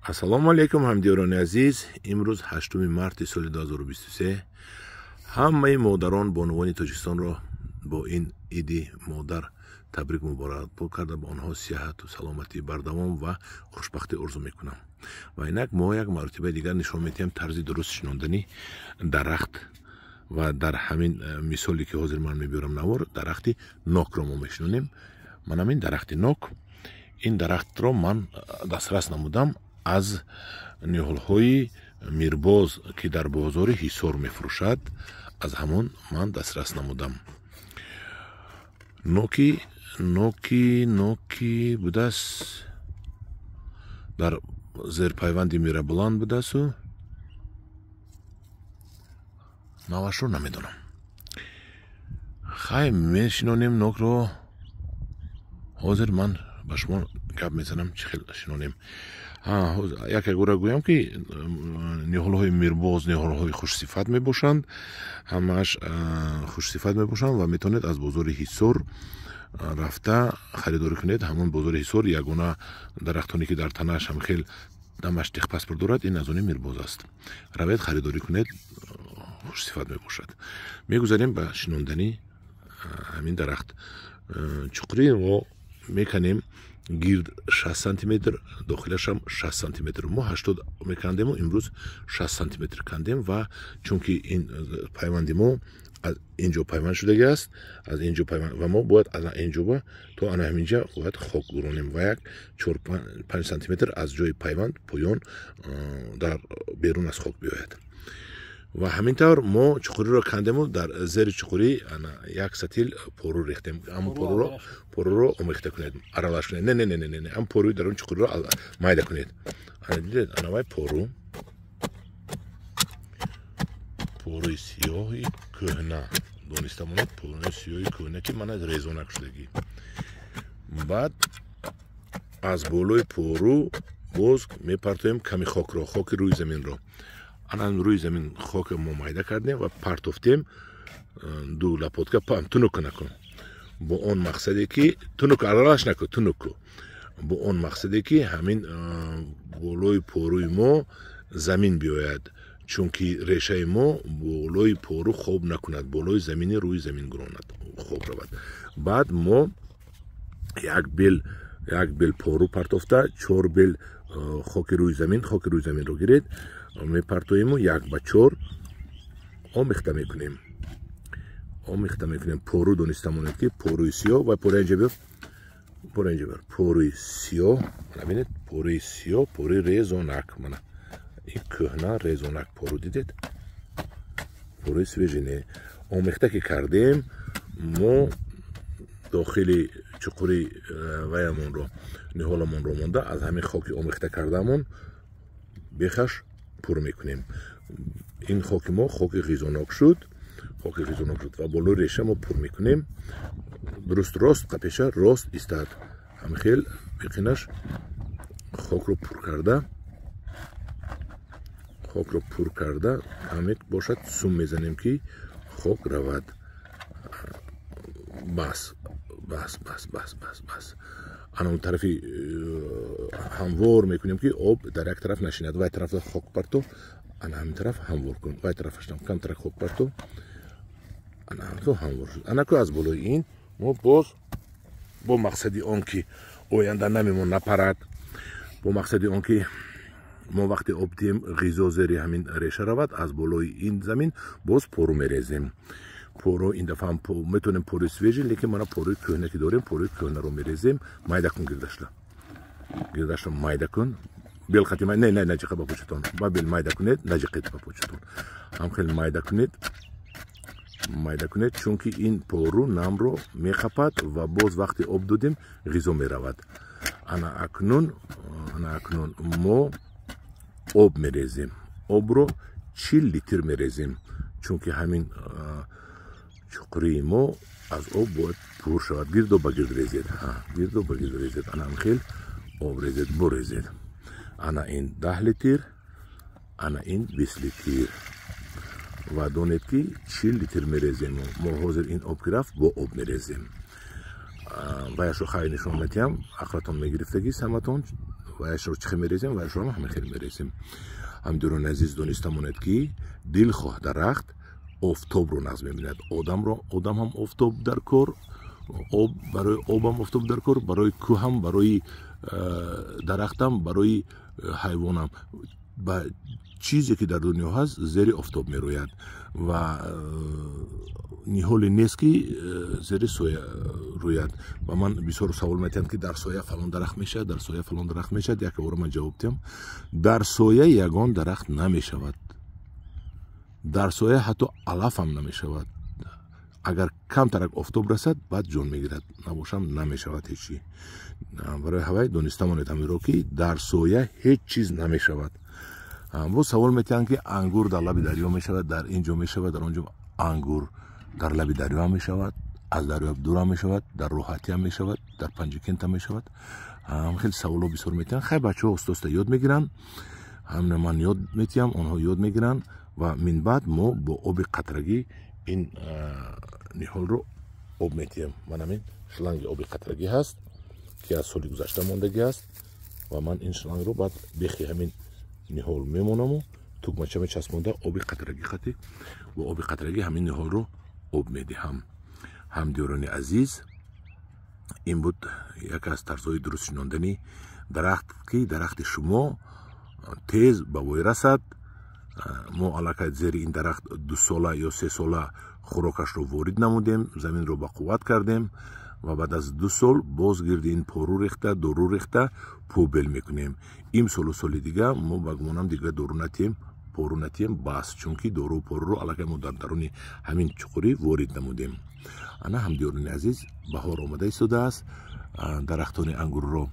Ассалому алейкум ҳамдиёрони азиз. Имрӯз 8 марти соли 2023 ҳамаи модарон бонувони Тоҷикистонро бо ин иди модар табрик муборакбод карда ба онҳо сиҳату саломатӣ бардавом ва хушбахтӣ орзу мекунам. Ва инак мо як мартибаи дигар нишон медиҳем тарзи дуруст шинондани дарахт ва дар ҳамин мисоле ки ҳозир ман мебиёрам навор дарахти нокро мо мешинонем. Ман ҳамин дарахти нок, ин дарахтро ман дастрас намудам аз ниҳолҳои мирбоз ки дар бозори Ҳисор мефурӯшад, аз ҳамон ман дастрас намудам. ноки будааст дар зерпайванди Мирабуланд будаасту навашро намедонам. хай мешинонем нокро. ҳозир ман ба шумо гап мезанам чӣ хел шинонем. як гӯра гӯям ки ниҳолҳои мирбоз ниҳолҳои хушсифат мебошанд, ҳамааш хушсифат мебошанд ва метавонед аз бозори Ҳисор рафта харидорӣ кунед. ҳамон бозори Ҳисор ягона дарахтоне ки дар танааш ҳам хел дамаш тиқпаспор дорад, ин аз они мирбоз аст. равед харидорӣ кунед, хушсифат мебошад. мегузарем ба шинондани ҳамин дарахт. чуқри мо меканем гирд 6 сантиметр, дохилашам 6 сантиметр. мо 80 мекандему, имрӯз 6 сантиметр кандем ва чунки ин пайванди мо аз инҷо пайванд шудагиаст, аз инҷо пайванд ва мо бояд аз инҷоба то ана ҳаминҷа бояд хок гуронем ва як 4-5 сантиметр аз ҷои пайванд поён дар берун аз хок биёяд. ва ҳамин тавр мо чуқуриро кандему, дар зери чуқурӣ як сатил пору рехтем. ам поруро омехта кунед, аралаш кунед. Не ам поруи дар он чуқуриро майда кунед. дидед анавай поруи сиёҳи кӯҳна донистамонед, поруи сиёҳи кӯҳна ки мана резонак шудагӣ. баъд аз болои пору боз мепартоем ками хокро, хоки рӯи заминро. анан рӯи замин хок мо майда кардем ва партофтем ду лапотка тунук накун. бо он мақсаде ки тунук аралаш накун, тунуку. бо он мақсаде ки ҳамин болои поруи мо замин биёяд, чунки решаи мо болои пору хоб накунад, болои замини рӯи замин гуронад, хоб равад. баъд мо як бел пору партофта 4 бел хоки рӯи заминро гиред мепартоему 1/4 омехта мекунем. пору донистамонед ки поруи сиёҳ ва поруи сиёҳ, набинед, поруи сиёҳ, поруи резонак, мана ин кӯҳна резонак пору дидед, поруи свежине омехта ки кардем, мо дохили чуқури ваямонро ниҳоламонро монда аз ҳамин хоки омехта кардаамон бехаш пур мекунем. ин хоки мо хоки ғизонок шуд ва болои реша мо пур мекунем. дуруст рост қапеша рост истад. ҳамхел биқинаш хокро пур карда ҳамек бошад сум мезанем ки хок равад. бас ана он тарафи ҳамвор мекунем ки об дар як тараф нашинад. вай тараф хок парто, ана ҳамин тараф ҳамвор кун. вай тарафашам камтарак хок парто, ана ҳамвор шуд. анаку аз болои ин мо боз бо мақсади он ки оянда намемон напарад, бо мақсади он ки мо вақте об диҳем ғизо зери ҳамин реша равад, аз болои ин замин боз пору мерезем. пору ин дафъа метавонем поруи свежи, лекин мана поруи кӯҳна ки дорем, поруи кӯҳнаро мерезем. майда кун гирдашро майда кун. белхати не наҷиқа ба початон. ба бел майда кунед, наҷиқед ба початон. ҳамхел майда кунед, чунки ин пору намро мехапад ва боз вақте об додем ғизо меравад. ана акнун мо об мерезем. обро 40 литр мерезем, чунки ҳамин чуқрии мо аз об бояд пур шавад. гирдо ба гирд резед. ана ҳамхел об резед, борезед. ана ин 10 литр, ана ин 20 литр. ва донед ки 40 литр мерезем. мо ҳозир ин об ки рафт бо об мерезем. ваяшро хай нишон медиҳам, ақлатон мегирифтагист ҳаматон. ваяшро чихе мерезем, ваяшро ҳам хеле мерезем. ҳамдиёрони азиз дониста монед ки дилхоҳ дарахт офтобро нағз мебинад. Одам ҳам офтоб дар кор, барои обам офтоб дар кор, барои кӯҳам, барои дарахтам, барои ҳайвонам. Ба чизе ки дар дунё ҳаст зери офтоб мерояд ва ниҳоле нест ки зери соя рӯяд. Ба ман бисёр савол метиҳанд ки дар соя фалон дарахт мешавад, дар соя фалон дарахт мешавад. Як бора ман ҷавоб диҳам, дар соя ягон дарахт намешавад. дар соя ҳатто алаф ҳам намешавад. агар камтарак офтоб расад баъд ҷон мегирад, набошам намешавад ҳеҷ чӣ. барои ҳавай дониста монед ҳамеро ки дар соя ҳеҷ чиз намешавад. боз савол метиҳанд ки ангур дар лаби дарё мешавад, дар ин ҷо мешавад, дар он ҷо. ангур дар лаби дарё ҳам мешавад, аз дарё дур ҳам мешавад, дар роҳатӣ ҳам мешавад, дар панҷикент ҳам мешавад. хеле саволҳо бисёр метиҳанд. хай бачаҳо оста ёд мегиранд, ҳамна ман ёд метиҳам, онҳо ёд мегиранд ва мин баъд мо бо оби қатрагӣ ин ниҳолро об метиҳем. ман ҳамин шланги оби қатрагӣ ҳаст ки аз соли гузашта мондагӣ аст ва ман ин шлангро баъд бехи ҳамин ниҳол мемонаму тугмача мечаспонда оби қатрагӣ хати бо оби қатрагӣ ҳамин ниҳолро об медиҳам. ҳамдиёрони азиз, ин буд яке аз тарзҳои дуруст шинондани дарахт ки дарахти шумо тез ба вой расад. мо аллакай зери ин дарахт 2 сола ё 3 сола хӯрокашро ворид намудем, заминро ба қувват кардем ва баъд аз 2 сол боз гирди ин пору рехта, дору рехта пӯбел мекунем. Имсолу соли дига мо ба гумонам дига дору натием, пору натием бас, чунки дору поруро аллакай мо дар даруни ҳамин чуқурӣ ворид намудем. ана ҳамдиёрони азиз, баҳор омада истодааст. дарахтони ангурро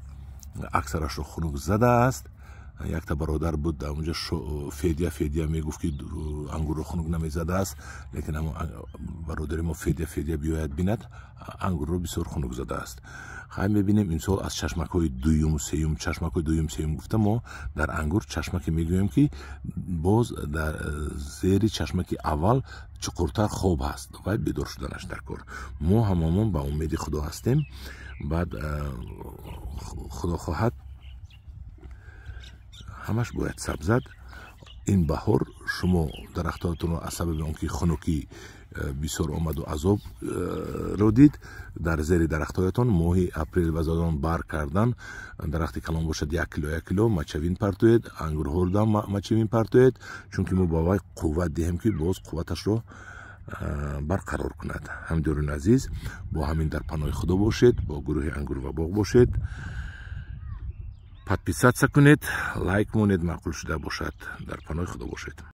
аксарашро хунук задааст. якта бародар буд дар онҷо федя мегуфт ки ангурро хунук намезадааст, лекин бародари мо федя биёяд бинад, ангурро бисёр хунук задааст. хай мебинем имсол аз чашмакҳои дуюм, сеюм гуфта мо дар ангур чашмаке мегӯем ки боз дар зери чашмаки аввал чуқуртар хоб ҳаст, вай бедор шуданаш дар кор. мо ҳамамон ба умеди худо ҳастем. баъд худо хоҳад ҳамаш бояд сабзад. ин баҳор шумо дарахтотонро аз сабаби он ки хунукӣ бисёр омаду азоб ро дид, дар зери дарахтҳоятон моҳи апрел ва зодон бар кардан, дарахти калон бошад 1 кило мачавин партоед, ангурҳодам мачавин партоед, чунки мо ба вай қувват диҳем ки боз қувваташро барқарор кунад. ҳамдиёрони азиз, бо ҳамин дар паноҳи худо бошед, бо гурӯҳи ангур ва боғ бошед. подписаться кунед, лайк монед, маъқул шуда бошад. дар паноҳи худо бошед.